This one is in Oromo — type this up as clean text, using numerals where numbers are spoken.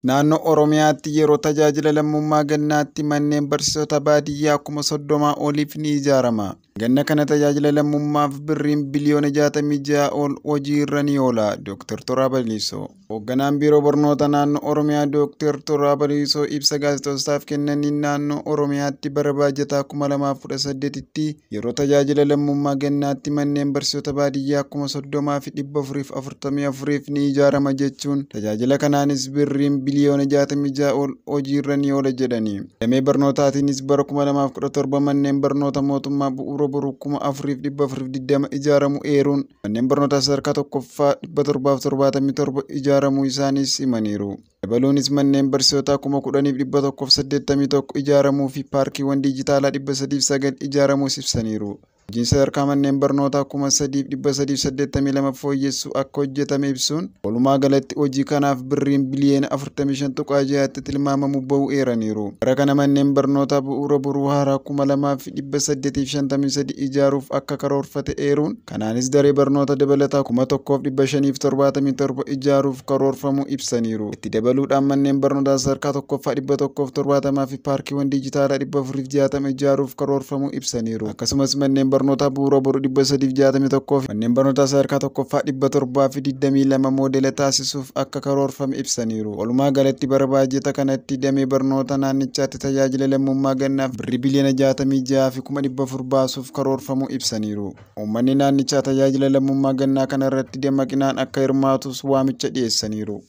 Naannoo Oromiyaatti yeroo tajaajila lammummaa gannaatti manneen barsiisota baadiyyaa 30,000 oliif ni ijaarama. Ganna kana tajaajila lammummaaf birriin biliyoona 66 ol hojii irra ni oola. Dr. Toraa Baliisoo. Hoogganaan Biiroo Barnoota Naannoo Oromiyaa Dr. Toraa Baliisoo ibsa gaazexeessootaaf kennaniin naannoo Oromiyaatti bara baajataa 2018tti yeroo tajaajila lammummaa gannaatti manneen barsiisota baadiyyaa 30,444 ni ijaarama jechuun tajaajila kanaanis birriin biliyoona 66 ol hojii irra ni oola jedhani. Damee barnootaatiinis bara 2017 manneen barnoota mootummaa bu'uura boruu 4,420 ijaaramu eeruun manneen barnootaa sadarkaa tokkoffaa 777 ijaaramuu isaaniis himaniiru. Dabaluunis manneen barsiisotaa 10,181 ijaaramuu fi paarkiiwwan diijitaalaa 309 ijaaramuus ibsaniiru. Hojiin sadarkaa manneen barnootaa 3,382 fooyyessuu akka hojjetame ibsuun walumaa galatti hojii kanaaf birriin biliyoona 45.6tti tilmaamamu ba'uu eeraniiru. Bara kana manneen barnootaa bu'uura boruu haaraa 2,853 ijaaruuf akka karoorfate eeruun kanaanis daree barnoota dabalataa 1,577 ijaaruuf karoorfamuu ibsaniiru. Itti dabaluudhaan manneen barnootaa sadarkaa tokkoffaa 170 fi paarkiiwwan diijitaalaa 460 ijaaruuf karoorfamuu ibsaniiru. Akkasumas manneen barnoota bu'uura boruu 361 fi manneen barnootaa sadarkaa tokkoffaa 722 moodela taasisuuf akka karoorfame ibsaniiru. Walumaa galatti bara baajata kanatti damee barnoota naannichaatti tajaajila lammummaa gannaaf birrii biliyoona 66 fi 400 baasuuf karoorfamuu ibsaniiru. Uummanni naannichaa tajaajila lammummaa gannaa kana irratti dammaqinaan akka hirmaatus waamicha dhiyeessaniiru.